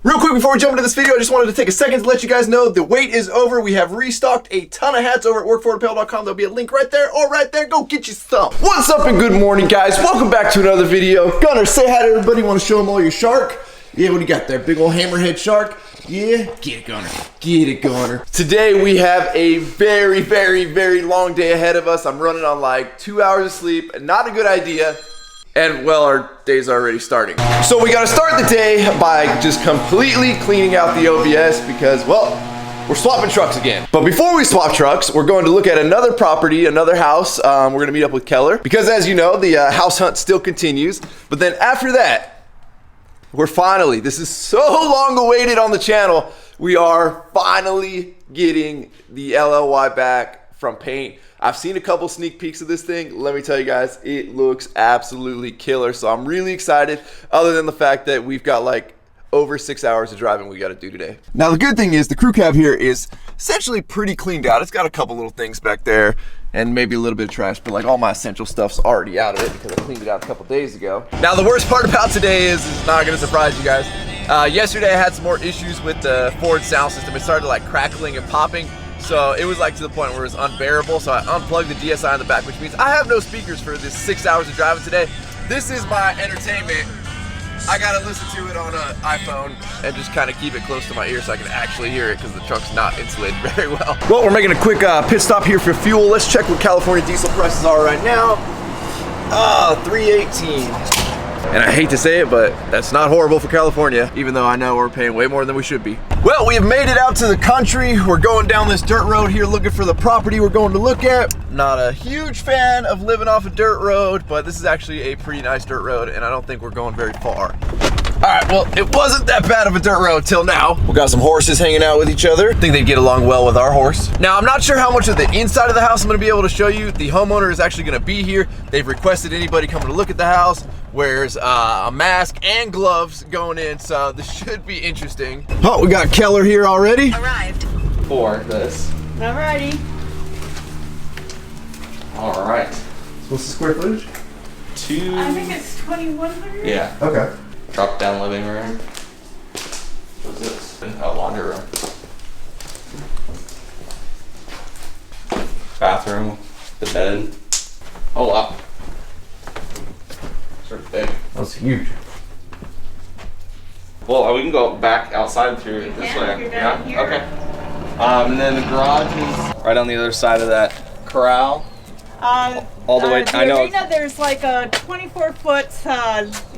Real quick before we jump into this video, I just wanted to take a second to let you guys know the wait is over. We have restocked a ton of hats over at workforapparel.com. There'll be a link right there or right there. Go get you some. What's up and good morning, guys? Welcome back to another video. Gunner, say hi to everybody. Want to show them all your shark? Yeah, what do you got there? Big old hammerhead shark? Yeah, get it, Gunner. Get it, Gunner. Today we have a very long day ahead of us. I'm running on like 2 hours of sleep. Not a good idea. And well, our day's already starting. So we gotta start the day by just completely cleaning out the OBS because, well, we're swapping trucks again. But before we swap trucks, we're going to look at another property, another house. We're gonna meet up with Keller because, as you know, the house hunt still continues. But then after that, we're finally, this is so long awaited on the channel, we are finally getting the LLY back from paint. I've seen a couple sneak peeks of this thing. Let me tell you guys, it looks absolutely killer. So I'm really excited, other than the fact that we've got like over 6 hours of driving we got to do today. Now the good thing is the crew cab here is essentially pretty cleaned out. It's got a couple little things back there and maybe a little bit of trash, but like all my essential stuff's already out of it because I cleaned it out a couple days ago. Now the worst part about today is it's not gonna surprise you guys. Yesterday I had some more issues with the Ford sound system. It started like crackling and popping. So it was like to the point where it was unbearable. So I unplugged the DSI in the back, which means I have no speakers for this 6 hours of driving today. This is my entertainment. I gotta listen to it on an iPhone and just kind of keep it close to my ear so I can actually hear it because the truck's not insulated very well. Well, we're making a quick pit stop here for fuel. Let's check what California diesel prices are right now. $3.18. And I hate to say it, but that's not horrible for California, even though I know we're paying way more than we should be. Well, we have made it out to the country. We're going down this dirt road here looking for the property we're going to look at. Not a huge fan of living off a dirt road, but this is actually a pretty nice dirt road, and I don't think we're going very far. All right, well, it wasn't that bad of a dirt road till now. We got some horses hanging out with each other. I think they'd get along well with our horse. Now, I'm not sure how much of the inside of the house I'm gonna be able to show you. The homeowner is actually gonna be here. They've requested anybody coming to look at the house wears a mask and gloves going in, so this should be interesting. Oh, we got Keller here already. Arrived. For this. Alrighty. All right. What's the square footage? I think it's 2,100. Yeah. Okay. Drop down living room. What's this? A laundry room. Bathroom. The bed. Oh wow. Sort of big. That's huge. Well, we can go back outside through this way. Yeah. Here. Okay. And then the garage is right on the other side of that corral. All the way. The I know. arena, there's like a 24-foot,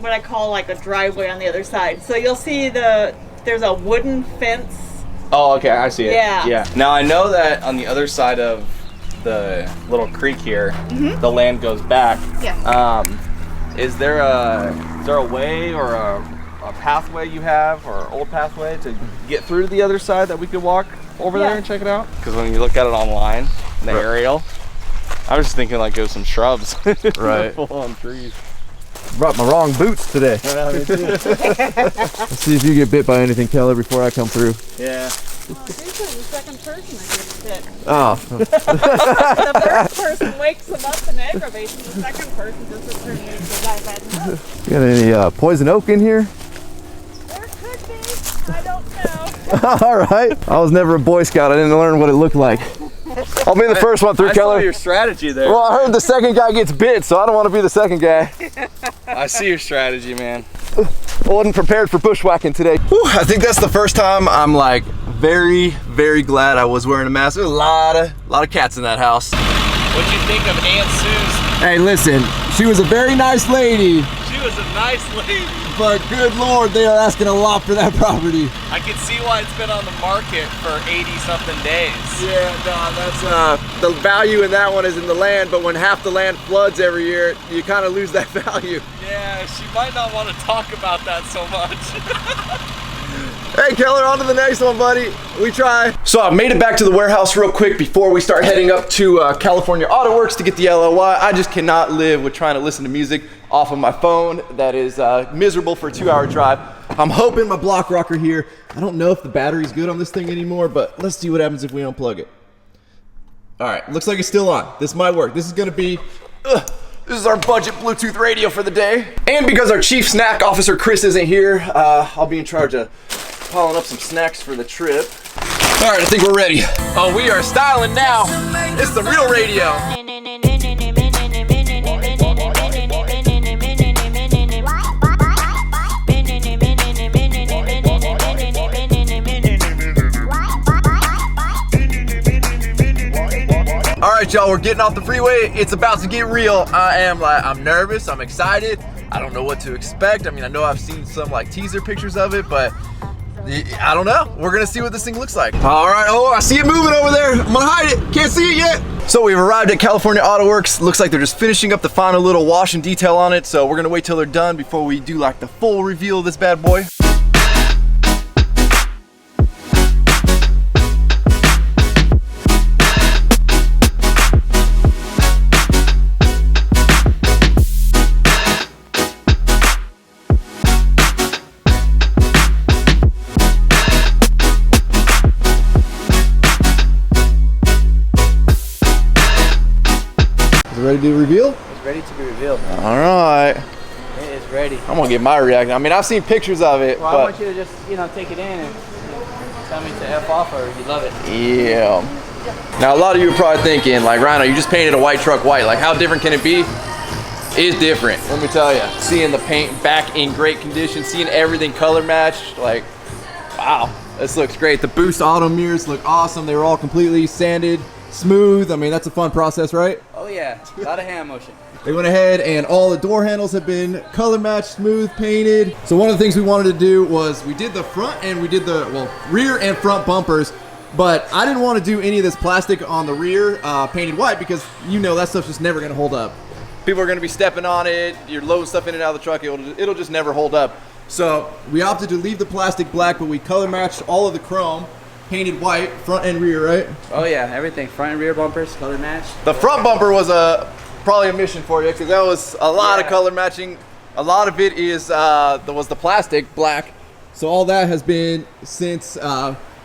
what I call like a driveway on the other side. So you'll see there's a wooden fence. Oh, okay. I see it. Yeah. Yeah. Now I know that on the other side of the little creek here, the land goes back. Yeah. Is there a way or a pathway you have, or old pathway to get through to the other side that we could walk over there and check it out? Because when you look at it online, the aerial, I was just thinking like it was some shrubs. Right. Full on trees. Brought my wrong boots today. Let's see if you get bit by anything, Keller, before I come through. Yeah. Well, this is the second person that gets bit. Oh. The first person wakes them up and aggravates them. The second person just returns to the guy bad enough. You got any poison oak in here? There could be. I don't know. All right. I was never a Boy Scout. I didn't learn what it looked like. I'll be the first one through, Keller. I saw your strategy there. Well, I heard the second guy gets bit, so I don't want to be the second guy. I see your strategy, man. I wasn't prepared for bushwhacking today. Whew, I think that's the first time I'm like very glad I was wearing a mask. There's a lot of cats in that house. What'd you think of Aunt Sue's? Hey, listen, she was a very nice lady. She was a nice lady. But good Lord, they are asking a lot for that property. I can see why it's been on the market for 80-something days. Yeah, no, that's the value in that one is in the land, but when half the land floods every year, you kind of lose that value. Yeah, she might not want to talk about that so much. Hey Keller, on to the next one, buddy. We try. So I made it back to the warehouse real quick before we start heading up to California Auto Works to get the LLY. I just cannot live with trying to listen to music off of my phone. That is miserable for a 2-hour drive. I'm hoping my block rocker here, I don't know if the battery's good on this thing anymore, but let's see what happens if we unplug it. All right, looks like it's still on. This might work. This is gonna be, this is our budget Bluetooth radio for the day. And because our chief snack officer, Chris, isn't here, I'll be in charge of piling up some snacks for the trip. All right, I think we're ready. Oh, we are styling now. It's the real radio. All right, y'all, we're getting off the freeway. It's about to get real. I'm nervous, I'm excited. I don't know what to expect. I mean, I know I've seen some like teaser pictures of it, but I don't know. We're gonna see what this thing looks like. All right, oh, I see it moving over there. I'm gonna hide it, can't see it yet. So we've arrived at California Auto Works. Looks like they're just finishing up the final little wash and detail on it. So we're gonna wait till they're done before we do like the full reveal of this bad boy. Ready to reveal? It's ready to be revealed. All right. It is ready. I'm gonna get my reaction. I mean, I've seen pictures of it, Well, but I want you to just, take it in and tell me to F off or you love it. yeah. Now, a lot of you are probably thinking, like, Rhino, you just painted a white truck white. Like, how different can it be? It's different, let me tell you. Seeing the paint back in great condition, seeing everything color matched, like, wow, this looks great. The Boost Auto mirrors look awesome. They were all completely sanded, smooth. I mean, that's a fun process, right? Oh yeah, a lot of hand motion. They went ahead and all the door handles have been color matched, smooth, painted. So one of the things we wanted to do was we did the front and we did the, well, rear and front bumpers, but I didn't want to do any of this plastic on the rear painted white because that stuff's just never gonna hold up. People are gonna be stepping on it, you're loading stuff in and out of the truck, it'll just never hold up. So we opted to leave the plastic black, but we color matched all of the chrome, painted white, front and rear, right? Oh yeah, everything. Front and rear bumpers, color matched. The front bumper was probably a mission for you because that was a lot of color matching. A lot of it is was the plastic black. So all that has been since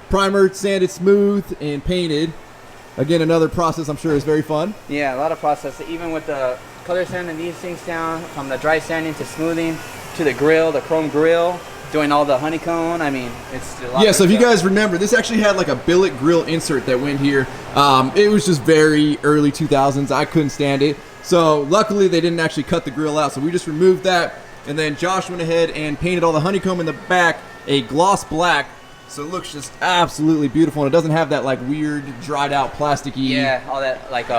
primered, sanded, smooth, and painted. Again, another process I'm sure is very fun. Yeah, a lot of process. Even with the color sanding these things down, from the dry sanding to smoothing to the grill, the chrome grill, doing all the honeycomb. I mean, it's a lot. Yeah, so if you guys remember, this actually had like a billet grill insert that went here. It was just very early 2000s. I couldn't stand it. So luckily they didn't actually cut the grill out. So we just removed that. And then Josh went ahead and painted all the honeycomb in the back a gloss black. So it looks just absolutely beautiful. And it doesn't have that like weird dried out plasticky. Yeah, all that like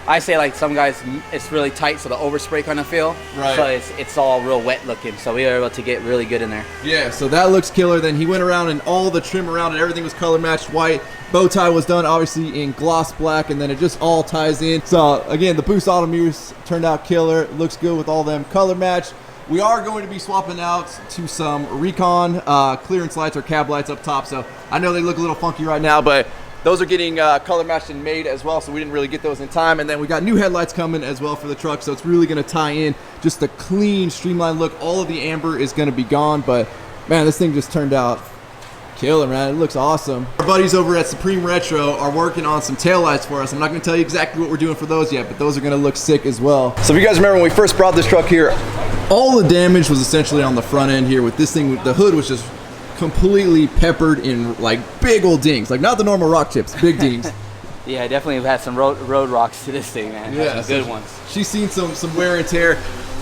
I say like some guys it's really tight, so the overspray kind of feel. Right. So it's all real wet looking. So we were able to get really good in there. Yeah, so that looks killer. Then he went around and all the trim around it, everything was color matched white. Bow tie was done obviously in gloss black, and then it just all ties in. So again, the Boost Auto mirrors turned out killer. It looks good with all them color matched. We are going to be swapping out to some Recon clearance lights or cab lights up top. So I know they look a little funky right now, but those are getting color matched and made as well, so we didn't really get those in time. And then we got new headlights coming as well for the truck, so it's really going to tie in just the clean, streamlined look. All of the amber is going to be gone, but man, this thing just turned out killer, man. It looks awesome. Our buddies over at Supreme Retro are working on some taillights for us. I'm not going to tell you exactly what we're doing for those yet, but those are going to look sick as well. So if you guys remember when we first brought this truck here, all the damage was essentially on the front end here with this thing. The hood was just completely peppered in like big old dings, like not the normal rock chips, big dings. Yeah, definitely have had some road rocks to this thing, man. Yeah, some good ones. She's seen some wear and tear.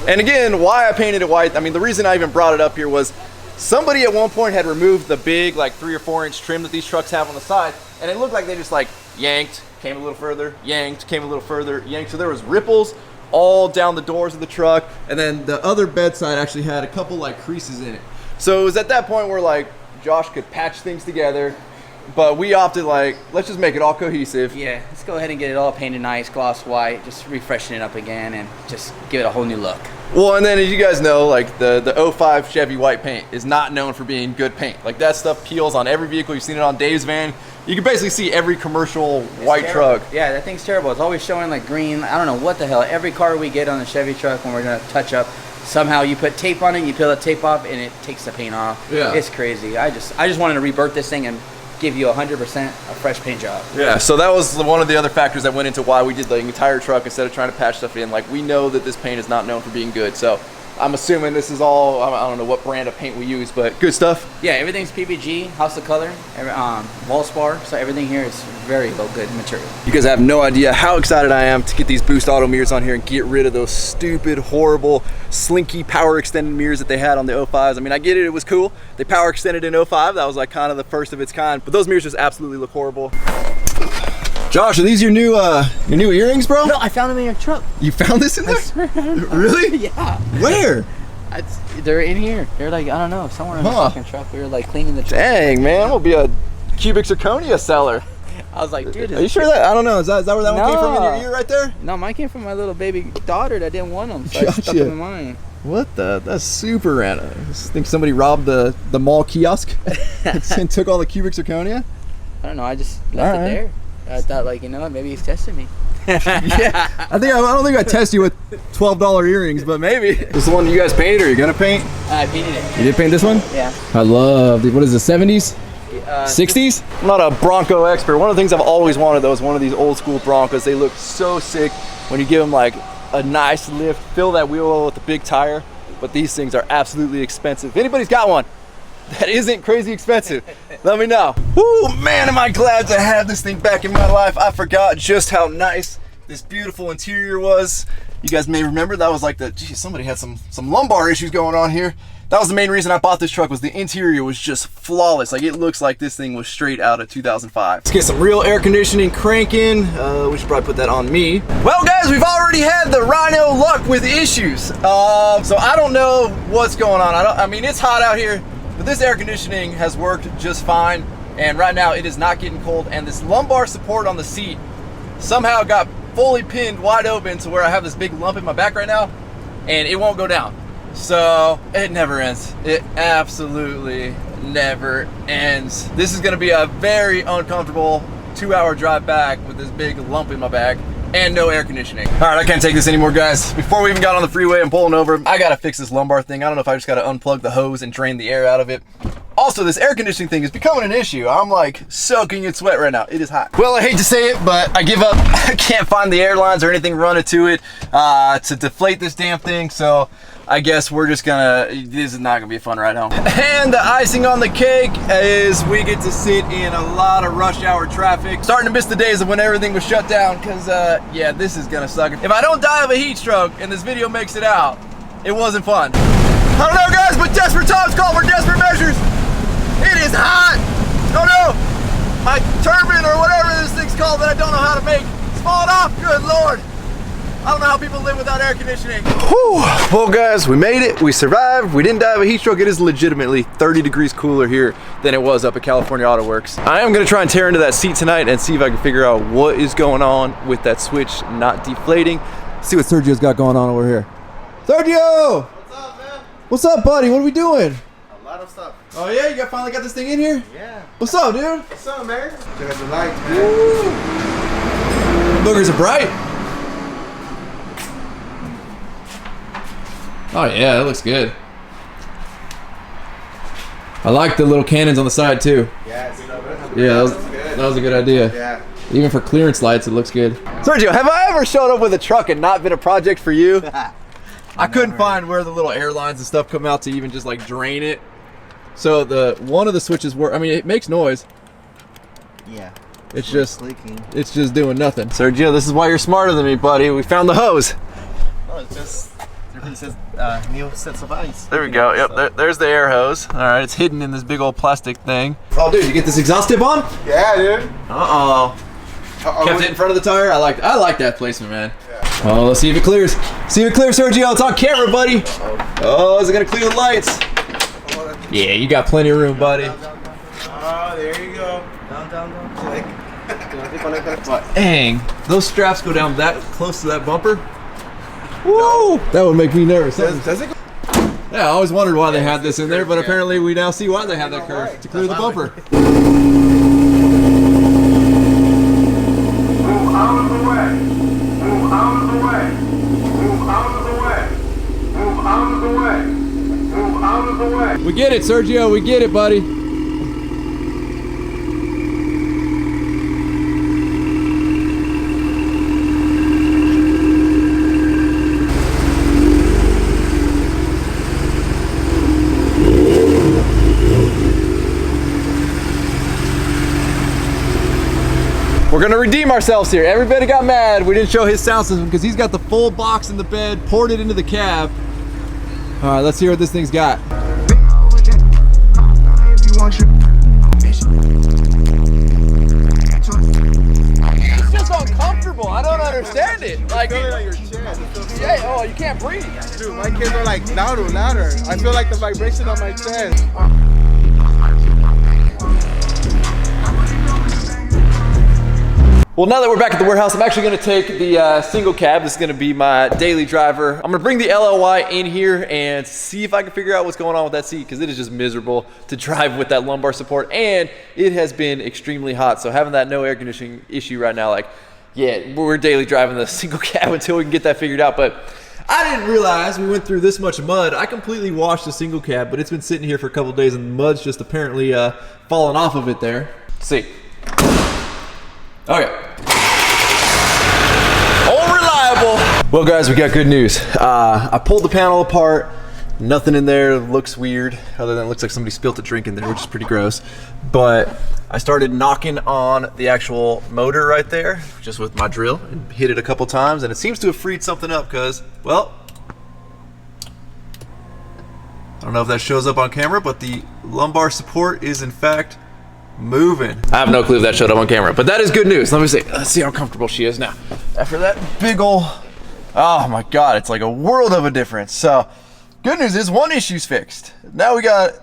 And again, why I painted it white, I mean, the reason I even brought it up here was somebody at one point had removed the big like 3 or 4 inch trim that these trucks have on the side, and it looked like they just like yanked, came a little further, yanked, came a little further, yanked. So there was ripples all down the doors of the truck, and then the other bedside actually had a couple like creases in it. So it was at that point where like Josh could patch things together, but we opted like, let's just make it all cohesive. Yeah, let's go ahead and get it all painted nice, gloss white, just refreshing it up again and just give it a whole new look. Well, and then as you guys know, like the 05 Chevy white paint is not known for being good paint. Like that stuff peels on every vehicle. You've seen it on Dave's van. You can basically see every commercial white truck. Yeah, that thing's terrible. It's always showing like green. I don't know what the hell. Every car we get on the Chevy truck when we're gonna touch up, somehow you put tape on it, you peel the tape off, and it takes the paint off. Yeah. It's crazy. I just wanted to rebirth this thing and give you 100% a fresh paint job. Yeah, so that was one of the other factors that went into why we did the entire truck instead of trying to patch stuff in. Like, we know that this paint is not known for being good, so I'm assuming this is all, I don't know what brand of paint we use, but good stuff. Yeah, everything's PPG, House of Color, Wallspar, so everything here is very low good material. You guys have no idea how excited I am to get these Boost Auto mirrors on here and get rid of those stupid, horrible, slinky power extended mirrors that they had on the 05s. I mean, I get it, it was cool. They power extended in 05. That was like kind of the first of its kind, but those mirrors just absolutely look horrible. Josh, are these your new earrings, bro? No, I found them in your truck. You found this in there? Really? Yeah. Where? They're in here. They're like, I don't know, somewhere in the fucking truck. We were like cleaning the truck. Dang, man, I'm gonna be a cubic zirconia seller. I was like, dude. Are you sure that? I don't know. Is that where that one came from in your ear right there? No, mine came from my little baby daughter that didn't want them, so I stuck them in mine. What the? That's super random. I think somebody robbed the mall kiosk and took all the cubic zirconia. I don't know. I just left it there. I thought, like, you know what? Maybe he's testing me. Yeah, I don't think I test you with $12 earrings, but maybe. This is the one you guys painted, or you're gonna paint? I painted it. You did paint this one? Yeah. I love the, what is the 70s? 60s? I'm not a Bronco expert. One of the things I've always wanted though is one of these old school Broncos. They look so sick when you give them like a nice lift, fill that wheel well with a big tire. But these things are absolutely expensive. If anybody's got one that isn't crazy expensive, let me know. Woo, man, am I glad to have this thing back in my life. I forgot just how nice this beautiful interior was. You guys may remember that was like geez, somebody had some lumbar issues going on here. That was the main reason I bought this truck, was the interior was just flawless. Like, it looks like this thing was straight out of 2005. Let's get some real air conditioning cranking. We should probably put that on me. Well, guys, we've already had the Rhino luck with issues. So I don't know what's going on. I mean, it's hot out here, but this air conditioning has worked just fine. And right now it is not getting cold. And this lumbar support on the seat somehow got fully pinned wide open to where I have this big lump in my back right now, and it won't go down. So it never ends. It absolutely never ends. This is gonna be a very uncomfortable 2-hour drive back with this big lump in my back and no air conditioning. All right, I can't take this anymore, guys. Before we even got on the freeway and pulling over, I gotta fix this lumbar thing. I don't know if I just gotta unplug the hose and drain the air out of it. Also, this air conditioning thing is becoming an issue. I'm like soaking in sweat right now. It is hot. Well, I hate to say it, but I give up. I can't find the airlines or anything running to it to deflate this damn thing. So I guess we're just gonna, this is not gonna be a fun ride home. And the icing on the cake is we get to sit in a lot of rush hour traffic. Starting to miss the days of when everything was shut down, because yeah, this is gonna suck. If I don't die of a heat stroke and this video makes it out, it wasn't fun. I don't know, guys, but desperate times call for desperate measures. It is hot. Oh no, my turban or whatever this thing's called that I don't know how to make, it's falling off. Good Lord. I don't know how people live without air conditioning. Whew. Well, guys, we made it. We survived. We didn't die of a heat stroke. It is legitimately 30 degrees cooler here than it was up at California Auto Works. I am going to try and tear into that seat tonight and see if I can figure out what is going on with that switch not deflating. See what Sergio's got going on over here. Sergio! What's up, man? What's up, buddy? What are we doing? A lot of stuff. Oh, yeah? You finally got this thing in here? Yeah. What's up, dude? What's up, man? Check out the lights, man. Boogers are bright. Oh yeah, that looks good. I like the little cannons on the side too. Yeah, Yeah, that was a good idea. Yeah. Even for clearance lights, it looks good. Sergio, have I ever showed up with a truck and not been a project for you? I couldn't find where the little airlines and stuff come out to even just like drain it. So one of the switches work. I mean, it makes noise. Yeah. It's just leaking. It's just doing nothing. Sergio, this is why you're smarter than me, buddy. We found the hose. Oh, it's just everything says new sets of eyes. There we go. Yep, there's the air hose. All right, it's hidden in this big old plastic thing. Oh, dude, you get this exhaust tip on? Yeah, dude. Uh-oh. Kept it in front of the tire. I like that placement, man. Yeah. Oh, let's see if it clears. See if it clears, Sergio. It's on camera, buddy. Oh, is it gonna clear the lights? Yeah, you got plenty of room, buddy. Oh, there you go. Down. Click. Dang, those straps go down that close to that bumper. Woo! That would make me nervous. Does it go? Yeah, I always wondered why they had this in there, but apparently we now see why they have that curve, to clear the bumper. Move out of the way. Move out of the way. Move out of the way. Move out of the way. Move out of the way. We get it, Sergio. We get it, buddy. we're gonna redeem ourselves here. Everybody got mad. We didn't show his sound system because he's got the full box in the bed, poured it into the cab. All right, let's hear what this thing's got. It's just uncomfortable. I don't understand it. Like, yeah, oh, you can't breathe. Dude, my kids are like louder. I feel like the vibration on my chest. Well, now that we're back at the warehouse, I'm actually gonna take the single cab. This is gonna be my daily driver. I'm gonna bring the LLY in here and see if I can figure out what's going on with that seat, because it is just miserable to drive with that lumbar support, and it has been extremely hot. So having that no air conditioning issue right now, like, yeah, we're daily driving the single cab until we can get that figured out. But I didn't realize we went through this much mud. I completely washed the single cab, but it's been sitting here for a couple of days and the mud's just apparently fallen off of it there. Let's see. Okay. All reliable. Well, guys, we got good news. I pulled the panel apart. Nothing in there looks weird, other than it looks like somebody spilled a drink in there, which is pretty gross. But I started knocking on the actual motor right there, just with my drill, and hit it a couple times, and it seems to have freed something up because, well, I don't know if that shows up on camera, but the lumbar support is in fact moving. I have no clue if that showed up on camera, but that is good news. Let me see. Let's see how comfortable she is now. After that big ol', oh my God, it's like a world of a difference. So good news is one issue's fixed. Now we got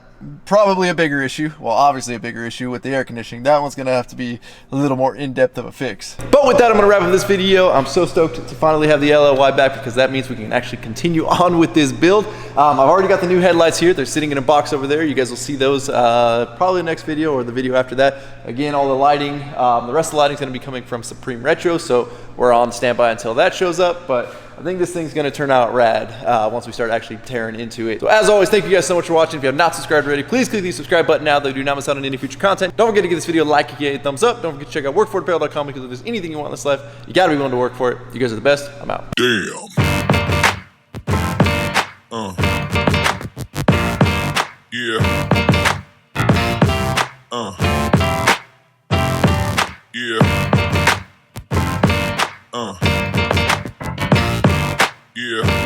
probably a bigger issue. Well, obviously a bigger issue with the air conditioning. That one's gonna have to be a little more in-depth of a fix. But with that, I'm gonna wrap up this video. I'm so stoked to finally have the LLY back, because that means we can actually continue on with this build. I've already got the new headlights here. They're sitting in a box over there. You guys will see those probably the next video or the video after that. Again, all the lighting, the rest of the lighting is gonna be coming from Supreme Retro, so we're on standby until that shows up. But I think this thing's gonna turn out rad once we start actually tearing into it. So as always, thank you guys so much for watching. If you have not subscribed already, please click the subscribe button now, though do not miss out on any future content. Don't forget to give this video a like, a thumbs up. Don't forget to check out workforapparel.com, because if there's anything you want in this life, you gotta be willing to work for it. You guys are the best. I'm out. Damn. Yeah. Yeah. Yeah.